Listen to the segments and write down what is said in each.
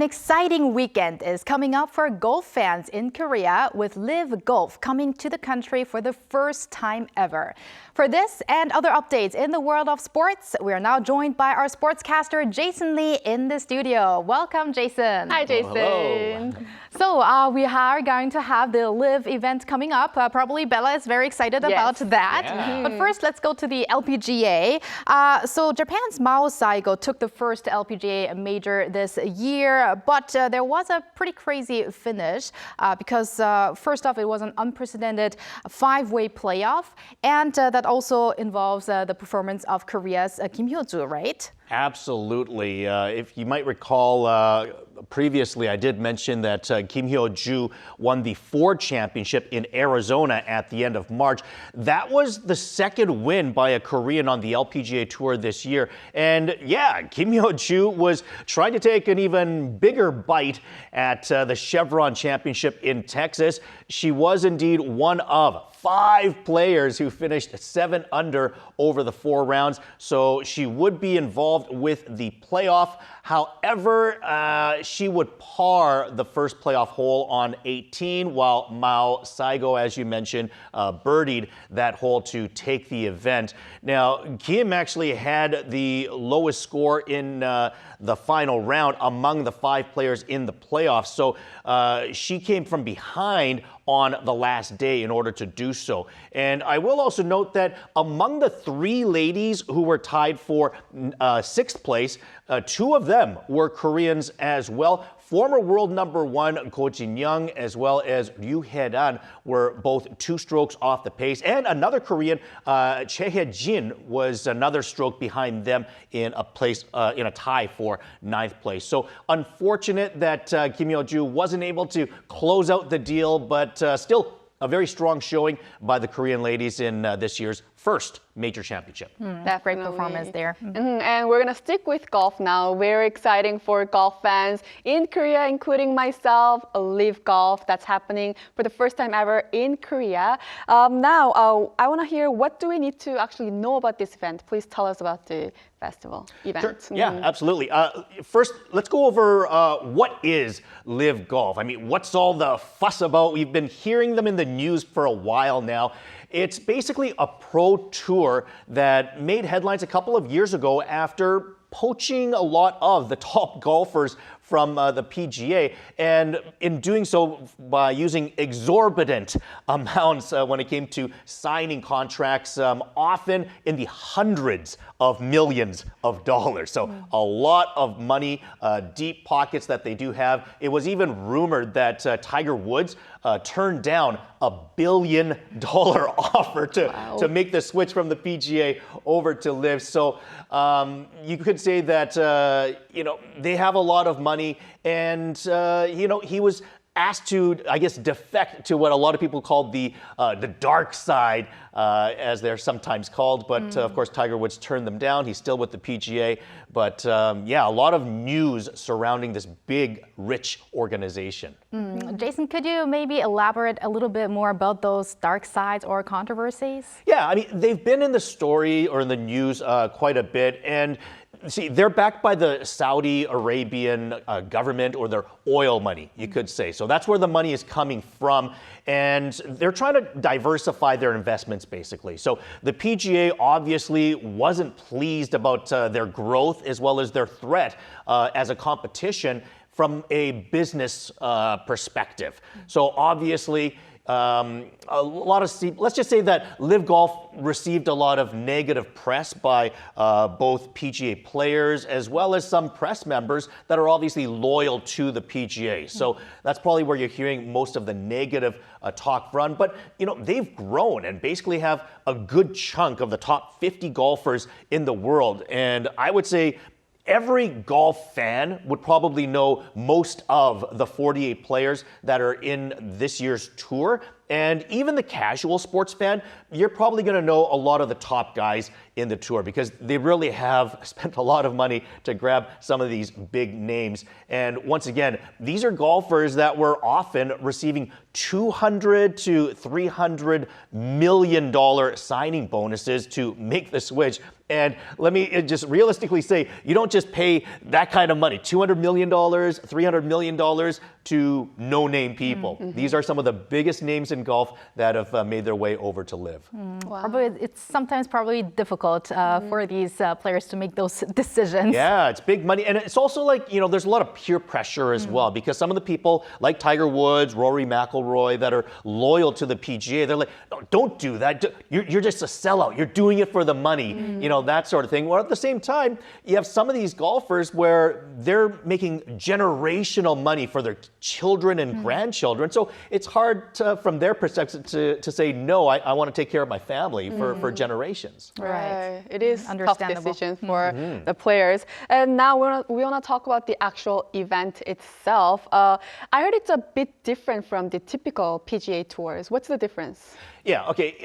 An exciting weekend is coming up for golf fans in Korea with Live Golf coming to the country for the first time ever. For this and other updates in the world of sports, we are now joined by our sportscaster Jason Lee in the studio. Welcome, Jason. Hi, Jason. Hello. So we are going to have the Live event coming up. Probably Bella is very excited about that. Yeah. But first, let's go to the LPGA. So Japan's Mao Saigo took the first LPGA major this year, but there was a pretty crazy finish because first off, it was an unprecedented five-way playoff, and that also involves the performance of Korea's Kim Hyo-joo, right? Absolutely. If you might recall, previously I did mention that Kim Hyo-joo won the Ford Championship in Arizona at the end of March. That was the second win by a Korean on the LPGA Tour this year. And yeah, Kim Hyo-joo was trying to take an even bigger bite at the Chevron Championship in Texas. She was indeed one of 5 players who finished 7 under over the 4 rounds, so she would be involved with the playoff. However, she would par the first playoff hole on 18, while Mao Saigo, as you mentioned, birdied that hole to take the event. Now, Kim actually had the lowest score in the final round among the 5 players in the playoffs, so she came from behind on the last day in order to do so. And I will also note that among the 3 ladies who were tied for 6th place, 2 of them were Koreans as well. Former world number 1 Ko Jin-young as well as Ryu Hae-dan were both 2 strokes off the pace. And another Korean, Che Hye-jin, was another stroke behind them in a tie for 9th place. So unfortunate that Kim Hyo-joo wasn't able to close out the deal, but still a very strong showing by the Korean ladies in this year's first major championship. That great performance there. And we're going to stick with golf now. Very exciting for golf fans in Korea, including myself. Live Golf, that's happening for the first time ever in Korea. Now, I want to hear, what do we need to actually know about this event? Please tell us about the festival event. Sure. Yeah, absolutely. First, let's go over what is Live Golf. I mean, what's all the fuss about? We've been hearing them in the news for a while now. It's basically a pro tour that made headlines a couple of years ago after poaching a lot of the top golfers from the PGA, and in doing so by using exorbitant amounts when it came to signing contracts, often in the hundreds of millions of dollars. So a lot of money, deep pockets that they do have. It was even rumored that Tiger Woods turned down $1 billion offer to make the switch from the PGA over to Live. So you could say that they have a lot of money, and he was asked to, I guess, defect to what a lot of people called the dark side, as they're sometimes called. But of course, Tiger Woods turned them down. He's still with the PGA. But yeah, a lot of news surrounding this big, rich organization. Jason, could you maybe elaborate a little bit more about those dark sides or controversies? Yeah, I mean, they've been in the story or in the news quite a bit. And see, they're backed by the Saudi Arabian government, or their oil money, you could say. So that's where the money is coming from. And they're trying to diversify their investments, basically. So the PGA obviously wasn't pleased about their growth as well as their threat as a competition from a business perspective. So obviously, let's just say that Live Golf received a lot of negative press by both PGA players as well as some press members that are obviously loyal to the PGA. So that's probably where you're hearing most of the negative talk from. But they've grown and basically have a good chunk of the top 50 golfers in the world. And I would say every golf fan would probably know most of the 48 players that are in this year's tour. And even the casual sports fan, you're probably going to know a lot of the top guys in the tour because they really have spent a lot of money to grab some of these big names. And once again, these are golfers that were often receiving $200 to $300 million signing bonuses to make the switch. And let me just realistically say, you don't just pay that kind of money, $200 million, $300 million to no-name people. These are some of the biggest names in golf that have made their way over to live. Wow. Probably, it's sometimes probably difficult for these players to make those decisions. Yeah, it's big money. And it's also like, there's a lot of peer pressure as well because some of the people like Tiger Woods, Rory McIlroy that are loyal to the PGA, they're like, no, don't do that. You're just a sellout. You're doing it for the money, that sort of thing. Well, at the same time, you have some of these golfers where they're making generational money for their children and grandchildren. So it's hard from their perspective to say, no, I want to take care of my family for generations. Right. It is a tough Understandable. decision for the players. And now we want to talk about the actual event itself. I heard it's a bit different from the typical PGA tours. What's the difference? Yeah, okay.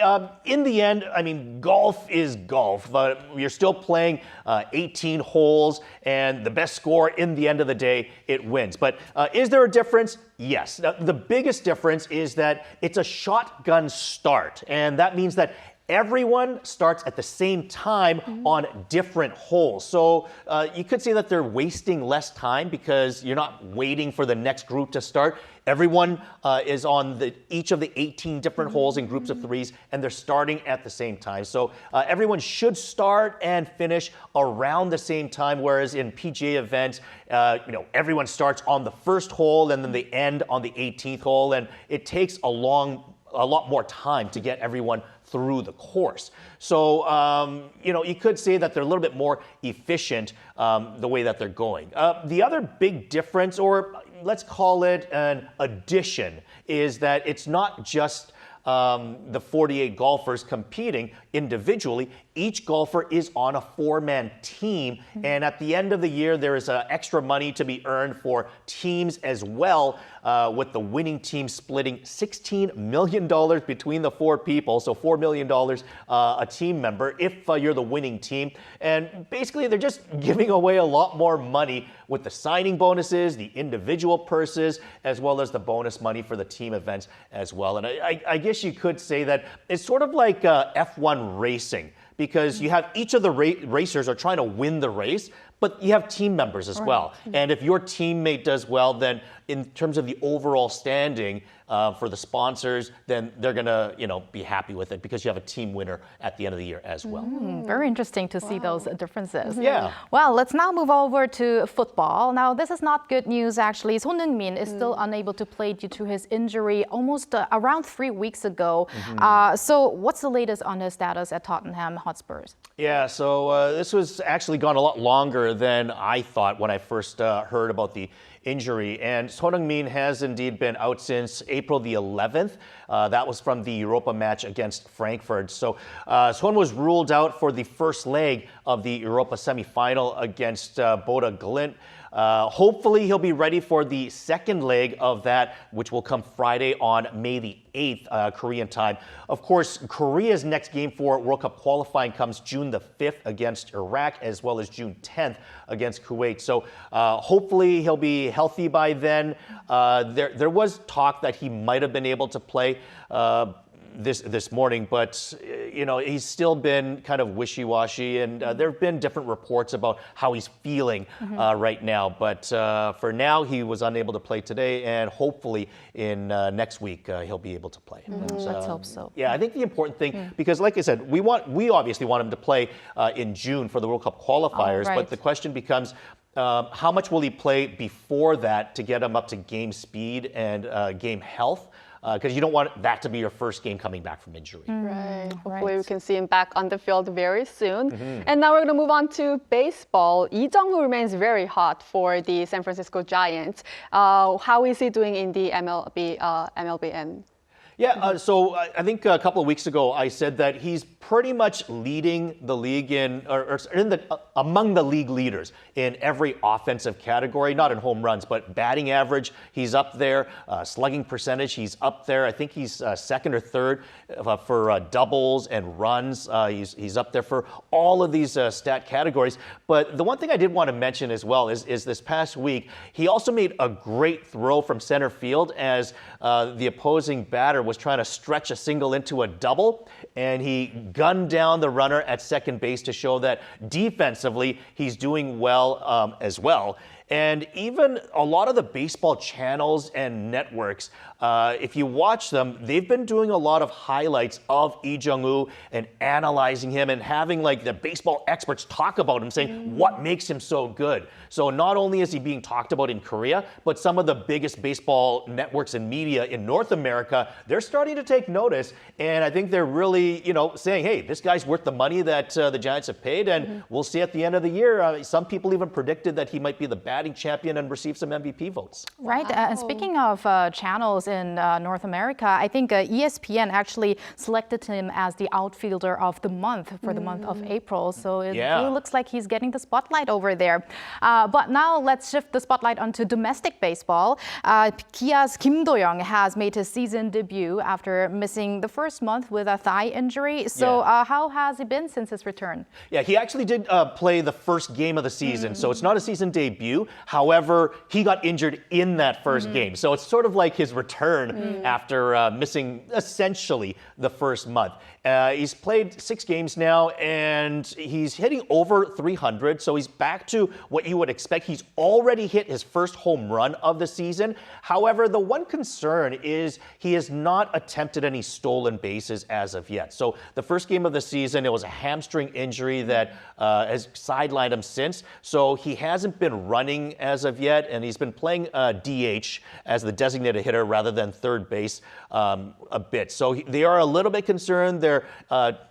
In the end, I mean, golf is golf. You're still playing 18 holes, and the best score in the end of the day, it wins. But is there a difference? Yes. Now, the biggest difference is that it's a shotgun start, and that means that everyone starts at the same time on different holes. So you could say that they're wasting less time because you're not waiting for the next group to start. Everyone is on each of the 18 different holes in groups of threes, and they're starting at the same time. So everyone should start and finish around the same time, whereas in PGA events, everyone starts on the first hole and then they end on the 18th hole, and it takes a lot more time to get everyone through the course. So, you could say that they're a little bit more efficient the way that they're going. The other big difference, or let's call it an addition, is that it's not just the 48 golfers competing individually. Each golfer is on a four-man team, and at the end of the year, there is extra money to be earned for teams as well, with the winning team splitting $16 million between the four people, so $4 million a team member if you're the winning team. And basically, they're just giving away a lot more money with the signing bonuses, the individual purses, as well as the bonus money for the team events as well. And I guess you could say that it's sort of like F1 racing, because you have each of the racers are trying to win the race, but you have team members as well. And if your teammate does well, then in terms of the overall standing for the sponsors, then they're going to be happy with it because you have a team winner at the end of the year as well. Very interesting to see those differences. Yeah. Well, let's now move over to football. Now, this is not good news, actually. Son Heung-min is still unable to play due to his injury almost around 3 weeks ago. So what's the latest on his status at Tottenham Hotspurs? Yeah, so this was actually gone a lot longer than I thought when I first heard about the injury. And Son Heung-min has indeed been out since April the 11th. That was from the Europa match against Frankfurt. So Son was ruled out for the first leg of the Europa semifinal against Boda Glimt. Hopefully he'll be ready for the second leg of that, which will come Friday on May the 8th, Korean time. Of course, Korea's next game for World Cup qualifying comes June the 5th against Iraq, as well as June 10th against Kuwait. So hopefully he'll be healthy by then. There was talk that he might have been able to play this morning, but he's still been kind of wishy-washy, and there have been different reports about how he's feeling right now. But for now, he was unable to play today, and hopefully in next week he'll be able to play. But, Let's hope so. Yeah, I think the important thing, because like I said, we obviously want him to play in June for the World Cup qualifiers, but the question becomes, how much will he play before that to get him up to game speed and game health? Because you don't want that to be your first game coming back from injury. Right. Hopefully we can see him back on the field very soon. And now we're going to move on to baseball. Lee Jung-woo remains very hot for the San Francisco Giants. How is he doing in the MLBN? Yeah, so I think a couple of weeks ago I said that he's pretty much leading the league among the league leaders in every offensive category, not in home runs, but batting average, he's up there. Slugging percentage, he's up there. I think he's second or third for doubles and runs. He's up there for all of these stat categories. But the one thing I did want to mention as well is this past week, he also made a great throw from center field as the opposing batter was trying to stretch a single into a double, and he gunned down the runner at second base to show that defensively he's doing well as well. And even a lot of the baseball channels and networks, if you watch them, they've been doing a lot of highlights of Lee Jung-woo and analyzing him and having like the baseball experts talk about him, saying what makes him so good. So not only is he being talked about in Korea, but some of the biggest baseball networks and media in North America, they're starting to take notice. And I think they're really, saying, hey, this guy's worth the money that the Giants have paid. And we'll see at the end of the year. Some people even predicted that he might be the batting champion and receive some MVP votes. Right. And speaking of channels in North America, I think ESPN actually selected him as the outfielder of the month for the month of April. So it really looks like he's getting the spotlight over there. But now let's shift the spotlight onto domestic baseball. Kia's Kim Do-young has made his season debut after missing the first month with a thigh injury. So how has he been since his return? Yeah, he actually did play the first game of the season. So it's not a season debut. However, he got injured in that first game. So it's sort of like his return after missing essentially the first month. He's played 6 games now, and he's hitting over 300. So he's back to what you would expect. He's already hit his first home run of the season. However, the one concern is he has not attempted any stolen bases as of yet. So the first game of the season, it was a hamstring injury that has sidelined him since. So he hasn't been running as of yet, and he's been playing DH as the designated hitter rather than third base a bit. So they are a little bit concerned. They're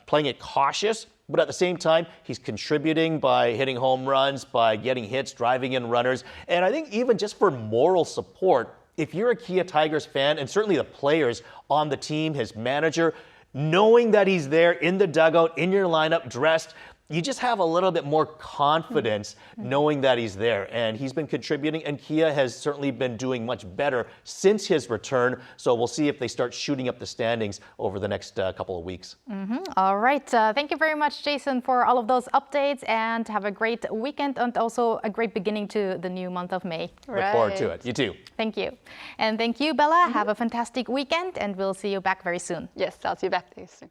playing it cautious, but at the same time, he's contributing by hitting home runs, by getting hits, driving in runners. And I think even just for moral support, if you're a Kia Tigers fan, and certainly the players on the team, his manager, knowing that he's there in the dugout, in your lineup, dressed, you just have a little bit more confidence knowing that he's there. And he's been contributing, and Kia has certainly been doing much better since his return. So we'll see if they start shooting up the standings over the next couple of weeks. All right. Thank you very much, Jason, for all of those updates, and have a great weekend and also a great beginning to the new month of May. Look forward to it. You too. Thank you. And thank you, Bella. Have a fantastic weekend, and we'll see you back very soon. Yes, I'll see you back very soon.